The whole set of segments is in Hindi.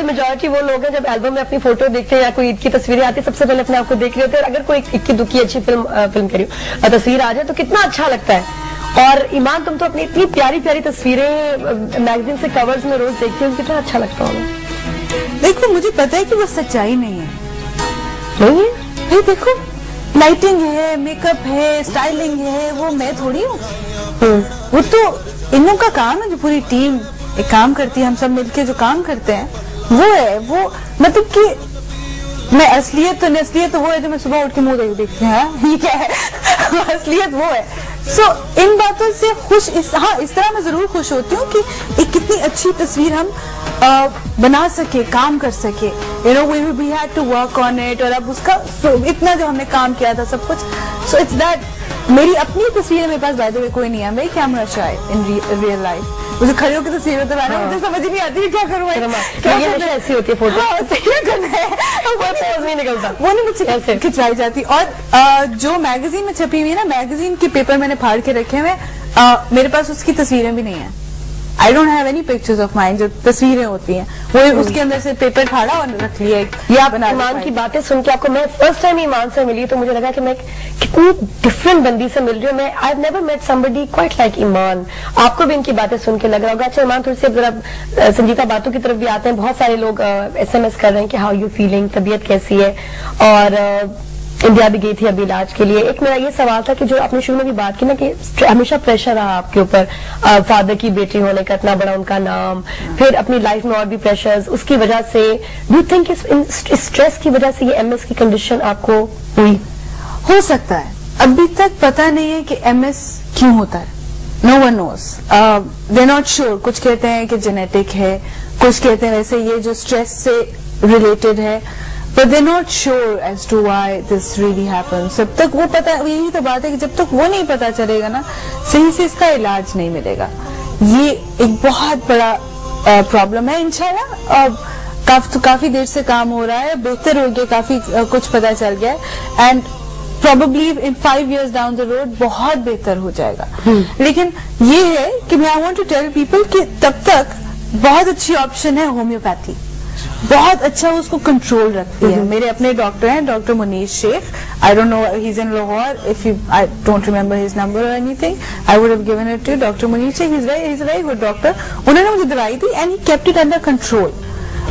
मेजॉरिटी वो लोग हैं जब एल्बम में अपनी फोटो देखते हैं या कोई ईद की तस्वीरें आती है सबसे पहले अपने आप को देख रहे होते हैं। अगर कोई इक्की दुखी अच्छी फिल्म करी तस्वीर आ जाए तो कितना अच्छा लगता है। और ईमान तुम तो अपनी इतनी प्यारी प्यारी तस्वीरें मैगजीन से कवर्स में रोज देखती हो, कितना अच्छा लगता होगा। देखो मुझे पता है कि वो सच्चाई नहीं है। नहीं है भाई देखो लाइटिंग है, मेकअप है, स्टाइलिंग है, वो मैं थोड़ी हूँ। वो तो इन लोगों का काम है, जो पूरी टीम एक काम करती है, हम सब मिलके जो काम करते हैं वो है। वो मतलब कि मैं असलियत तो वो है जो मैं सुबह उठ के मुंह देखती हूँ, ये क्या है असलियत वो है। इन बातों से खुश इस तरह मैं जरूर खुश होती हूँ कि एक कितनी अच्छी तस्वीर हम बना सके, काम कर सके। We had to work on it, और अब उसका इतना जो हमने काम किया था सब कुछ। सो इट्स दैट मेरी अपनी तस्वीर मेरे पास बाय द वे कोई नहीं है। मेरी camera shy in real life मुझे खड़े होकर तस्वीरें तो मुझे समझ ही नहीं आती क्या करूँ। ऐसी होती है फोटो, नहीं निकलता, वो नहीं मुझसे खिंचवाई जाती। और जो मैगजीन में छपी हुई है ना, मैगजीन के पेपर मैंने फाड़ के रखे हुए, मेरे पास उसकी तस्वीरें भी नहीं है। I don't have any pictures of mine, जो तस्वीरें होती हैं वो उसके अंदर से पेपर फाड़ा और रख लिया। ये आप ईमान की बातें सुन के आपको, मैं फर्स्ट टाइम ईमान से मिली तो मुझे लगा कि मैं कितनी डिफरेंट बंदी से मिल रही हूँ। मैं I have never met somebody quite like Iman. आपको भी इनकी बातें सुन के लग रहा होगा। अच्छा ईमान, थोड़ी सी जरा संजीदा बातों की तरफ भी आते हैं। बहुत सारे लोग SMS कर रहे हैं कि हाउ यू फीलिंग, तबीयत कैसी है, और इंडिया भी गई थी अभी इलाज के लिए। एक मेरा ये सवाल था कि जो आपने शुरू में भी बात की ना कि हमेशा प्रेशर रहा आपके ऊपर, फादर की बेटी होने का, इतना बड़ा उनका नाम, फिर अपनी लाइफ में और भी प्रेशर्स, उसकी वजह से डू यू थिंक इस स्ट्रेस की वजह से ये MS की कंडीशन आपको हुई? हो सकता है, अभी तक पता नहीं है कि MS क्यों होता है। No one knows, they not sure. कुछ कहते हैं कि जेनेटिक है, कुछ कहते हैं वैसे ये जो स्ट्रेस से रिलेटेड है, but they're not sure as to why this really happens. जब तक वो पता, यही तो बात है कि जब तक वो नहीं पता चलेगा ना सही से, इसका इलाज नहीं मिलेगा। ये एक बहुत बड़ा प्रॉब्लम है। इंशाल्लाह काफी देर से काम हो रहा है, बेहतर हो गया, काफी कुछ पता चल गया है, and probably in 5 years down the road बहुत बेहतर हो जाएगा। लेकिन ये है कि मैं I want to tell people कि तब तक बहुत अच्छी ऑप्शन है होम्योपैथी, बहुत अच्छा उसको कंट्रोल रखती है। मेरे अपने डॉक्टर हैं, doctor Munish Sheikh. I don't know, he is in Lahore. If you, I don't remember his number और anything, I would have given it to doctor Munish Sheikh. He is a very good doctor. उन्होंने मुझे दवाई दी and he kept it under control.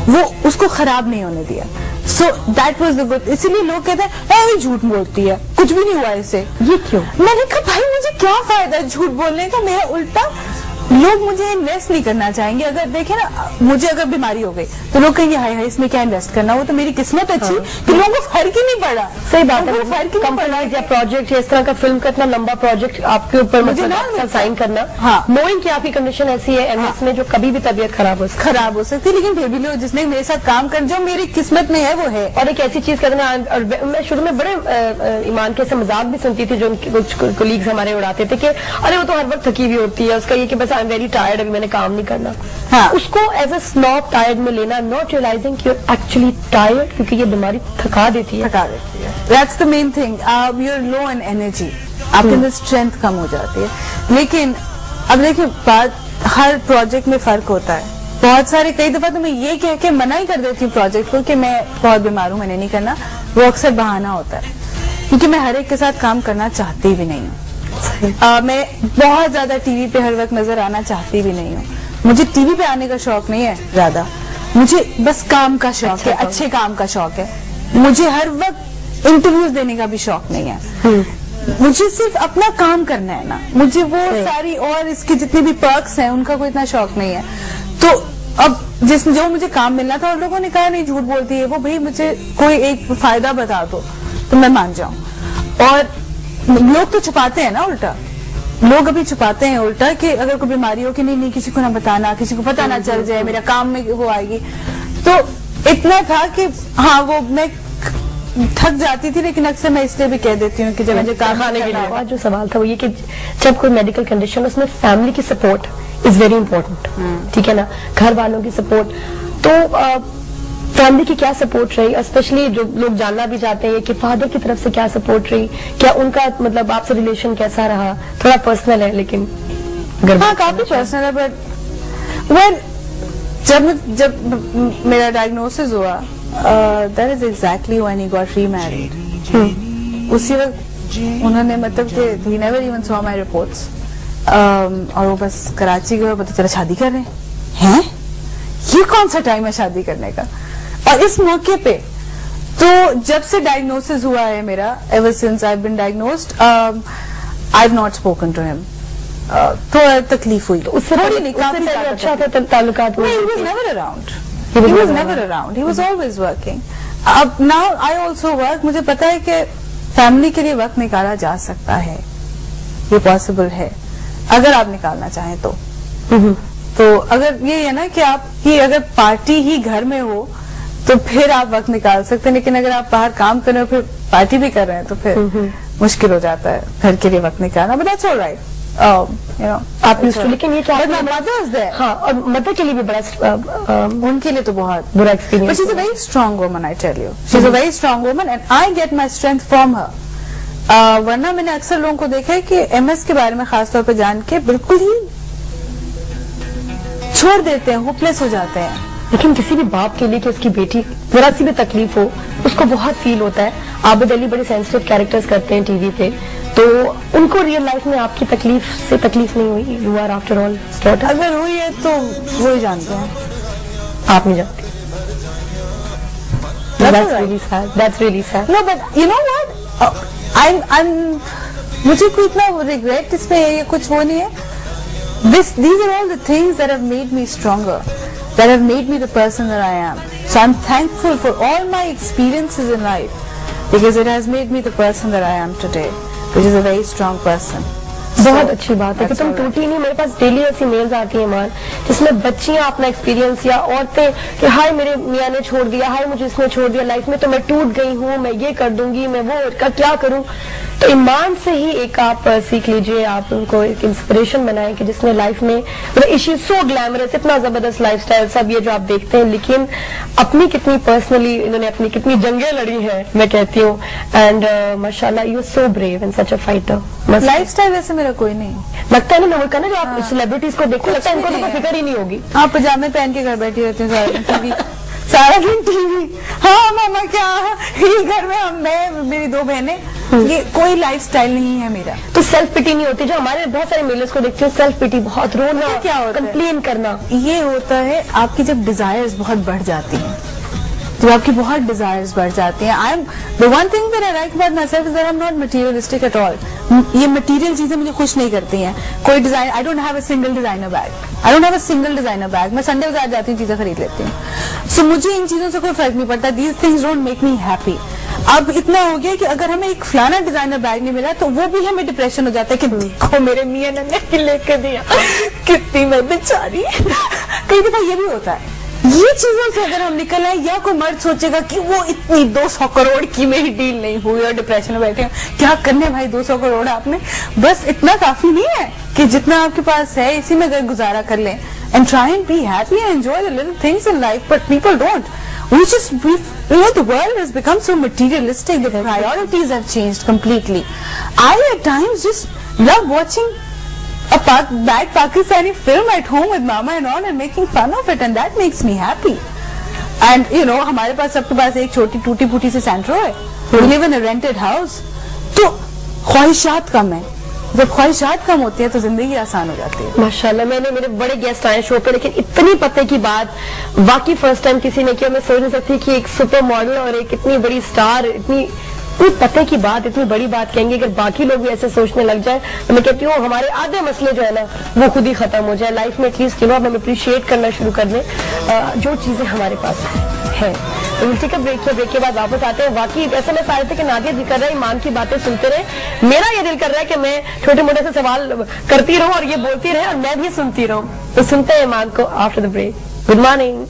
वो उसको खराब नहीं होने दिया। So that was the good. इसीलिए लोग कहते हैं ये झूठ बोलती है, कुछ भी नहीं हुआ इसे। ये क्यों? मैंने कहा भाई मुझे क्या फायदा झूठ बोलने का, मेरा उल्टा लोग मुझे इन्वेस्ट नहीं करना चाहेंगे। अगर देखे ना, मुझे अगर बीमारी हो गई तो लोग कहेंगे हाय हाय इसमें क्या इन्वेस्ट करना, वो तो मेरी किस्मत अच्छी कि लोगों को फर्क ही नहीं पड़ा। सही बात है, फर्क कंपनीज या प्रोजेक्ट या इस तरह का फिल्म का इतना लंबा प्रोजेक्ट आपके ऊपर मुझे ना साइन करना, नोइंग कि आपकी कंडीशन ऐसी है MS में जो कभी भी तबीयत खराब हो सकती है, लेकिन फिर भी लोग जिसने मेरे साथ काम कर, जो मेरी किस्मत में है वो है। और एक ऐसी चीज करना, और मैं शुरू में बड़े ईमान के मजाक भी सुनती थी, जो उनके कुछ कोलीग्स हमारे उड़ाते थे कि अरे वो तो हर वक्त थकी हुई होती है, उसका ये कि बस आई एम वेरी टायर्ड, अभी मैंने काम नहीं करना। उसको एज अ स्नॉब टायर्ड में लेना, नॉट रियलाइजिंग कि एक्चुअली टायर्ड, क्योंकि ये बीमारी थका देती है। That's the main thing. You are low in energy, आपके अंदर स्ट्रेंथ कम हो जाती है। लेकिन अब देखिए बात, हर प्रोजेक्ट में फर्क होता है। बहुत सारे, कई दफा तो मैं ये कह के मना ही कर देती हूँ प्रोजेक्ट को कि मैं बहुत बीमार हूँ, मैंने नहीं करना। वो अक्सर बहाना होता है, क्योंकि मैं हर एक के साथ काम करना चाहती भी नहीं हूँ। मैं बहुत ज्यादा टीवी पे हर वक्त नजर आना चाहती भी नहीं हूँ। मुझे टीवी पे आने का शौक नहीं है ज्यादा, मुझे बस काम का शौक है, अच्छे काम का शौक है। मुझे हर वक्त इंटरव्यूज देने का भी शौक नहीं है। मुझे सिर्फ अपना काम करना है ना, मुझे वो सारी और इसकी जितनी भी पर्क्स हैं उनका कोई इतना शौक नहीं है। तो अब जो मुझे काम मिलना था और लोगों ने कहा नहीं झूठ बोलती है वो, भाई मुझे कोई एक फायदा बता दो तो मैं मान जाऊं। और लोग तो छुपाते हैं ना उल्टा, लोग अभी छुपाते हैं उल्टा कि अगर कोई बीमारी हो कि नहीं किसी को ना बताना, किसी को पता ना चल जाए, मेरा काम में वो आएगी। तो इतना था कि हाँ वो मैं थक जाती थी, लेकिन अक्सर मैं इसलिए भी कह देती हूँ कि जब मुझे काम आने के लिए। जो सवाल था वो ये कि जब कोई मेडिकल कंडीशन, उसमें फैमिली की सपोर्ट इज वेरी इंपॉर्टेंट, ठीक है ना, घर वालों की सपोर्ट। तो फैमिली की क्या सपोर्ट रही, स्पेशली जो लोग जानना भी चाहते हैं कि फादर की तरफ से क्या सपोर्ट रही, क्या उनका मतलब आपसे रिलेशन कैसा रहा? थोड़ा पर्सनल है लेकिन हाँ काफी पर्सनल है, बट वेल जब मेरा डायग्नोसिस हुआ, that is exactly when he got remarried. उसी वक्त उन्होंने मतलब कि he never even saw my reports, और वो बस कराची गए, पता चला शादी कर रहे हैं। ये कौन सा टाइम है शादी करने का? और इस मौके पे तो जब से डायग्नोसिस हुआ है मेरा, ever since I have been diagnosed, I have not spoken to him. थोड़ा तकलीफ हुई, उससे थोड़ी नहीं, काफी अच्छा था ताल्लुकात में। he was never around. He was never around. He was always working. अब now I also work. मुझे पता है कि फैमिली के लिए वक्त निकाला जा सकता है, ये पॉसिबल है अगर आप निकालना चाहें तो। तो अगर ये है ना कि आपकी अगर पार्टी ही घर में हो तो फिर आप वक्त निकाल सकते हैं, लेकिन अगर आप बाहर काम कर रहे हो फिर पार्टी भी कर रहे हैं तो फिर मुश्किल हो जाता है घर के लिए वक्त निकालना। But that's alright, you know, आप यूज्ड टू, लेकिन ये क्या But my mother is there. हाँ, और मदर के लिए भी बड़ा उनके लिए तो बहुत बुरा experience. But she's a very strong woman, I tell you. She's a very strong woman, and I get my strength from her. वरना मैंने अक्सर लोगों को देखा है कि MS के बारे में खास तौर पे जान के बिल्कुल ही छोड़ देते हैं, होपलेस हो जाते हैं। लेकिन किसी भी बाप के लिए कि उसकी बेटी जरा सी भी तकलीफ हो, उसको बहुत फील होता है। आबिद अली बड़े सेंसिटिव कैरेक्टर्स करते हैं टीवी पे, तो उनको रियल लाइफ में आपकी तकलीफ से तकलीफ नहीं हुई? You are after all daughter. अगर हुई है तो वो ही जानते हैं, आप नहीं जानते। That's really sad. That's really sad. No, but you know what? I'm मुझे कोई इतना regret इसमें है, ये कुछ वो नहीं है। These are all the things that have made me stronger, that have made me the person that I am. So I'm thankful for all my experiences in life because it has made me the person that I am today, which is a very strong person. बहुत अच्छी बात है कि तुम टूटी नहीं। मेरे पास डेली ऐसी मेल्स आती हैं मान, जिसमें बच्चियां अपना एक्सपीरियंस या औरतें कि हाय मेरे मियाँ ने छोड़ दिया, हाय मुझे इसने छोड़ दिया लाइफ में, तो मैं टूट गई हूँ, मैं ये कर दूंगी, मैं वो क्या करूँ। तो ईमान से ही एक आप सीख लीजिए, आप उनको एक इंस्पिरेशन बनाएं कि जिसने लाइफ में मतलब इशी सो ग्लैमरस, इतना जबरदस्त लाइफस्टाइल, सब ये जो आप देखते हैं, लेकिन अपनी कितनी पर्सनली इन्होंने अपनी कितनी जंगें लड़ी हैं, मैं कहती हूँ। एंड माशाल्लाह you are so brave and such a fighter. Lifestyle वैसे मेरा कोई नहीं लगता है ना, लोगों का ना जो आप सेलिब्रिटीज को देखो लगता है इनको तो कोई फिक्र ही नहीं होगी। आप पजामे पहन के घर बैठी रहती हैं सारा दिन टीवी। हाँ मामा क्या, ये घर में मैं मेरी 2 बहनें, ये कोई लाइफस्टाइल नहीं है मेरा। तो सेल्फ पिटी नहीं होती जो हमारे बहुत सारे मेलर्स को देखते हैं, सेल्फ पिटी, बहुत रोना, क्या होता है, कंप्लेन करना। ये होता है आपकी जब डिजायर्स बहुत बढ़ जाती हैं, जब आपकी बहुत डिजायर्स बढ़ जाती हैं। I am the one thing that I like about my self is that I am not materialistic at all. ये मटीरियल चीजें मुझे खुश नहीं करती हैं। कोई design, I don't have a single designer bag, I don't have a single designer bag. मैं संडे बाजार जाती हूँ, चीजें खरीद लेती हूँ। सो मुझे इन चीजों से कोई फर्क नहीं पड़ता। These things don't make me happy. अब इतना हो गया कि अगर हमें एक फलाना डिजाइनर बैग नहीं मिला तो वो भी हमें डिप्रेशन हो जाता है कि देखो मेरे मियां ने नहीं लेकर दिया, कितनी मैं बेचारी। कई दफा ये भी होता है। ये चीजों से अगर हम निकल आए, या कोई मर्द सोचेगा कि वो इतनी 200 करोड़ की मेरी डील नहीं हुई और डिप्रेशन में बैठे हैं, क्या करने भाई 200 करोड़ आपने, बस इतना काफी नहीं है कि जितना आपके पास है इसी में अगर गुजारा कर लें। And try and be happy and enjoy the little things in life, but people don't. The world has become so materialistic. The priorities have changed completely. I at times just love watching a bad Pakistani film at home with mama and all and making fun of it, and that makes me happy. And you know, हमारे पास सबके पास एक छोटी टूटी फूटी सी सेंट्रो है। We live in a rented house. तो ख्वाहिशात कम है। जब ख्वाहिशात कम होती है तो जिंदगी आसान हो जाती है। माशाल्लाह, मैंने मेरे बड़े गेस्ट आए शो पे, लेकिन इतनी पते की बात वाकई फर्स्ट टाइम किसी ने किया। मैं सोच नहीं सकती कि एक सुपर मॉडल और एक इतनी बड़ी स्टार इतनी पते की बात, इतनी बड़ी बात कहेंगे। अगर बाकी लोग भी ऐसे सोचने लग जाए तो मैं कहती हूँ हमारे आधे मसले जो है ना वो खुद ही खत्म हो जाए लाइफ में। एटलीस्ट यू नो हम अप्रिशिएट करना शुरू कर दें जो चीजें हमारे पास है। तो विल टेक अ ब्रेक के बाद वापस आते हैं। वाकई ऐसा मैं सारे थे कि नादिया दिल कर रहा है ईमान की बातें सुनते रहे, मेरा ये दिल कर रहा है कि मैं छोटे मोटे से सवाल करती रहूं और ये बोलती रहे और मैं भी सुनती रहूं। तो सुनते हैं ईमान को after the break. Good morning.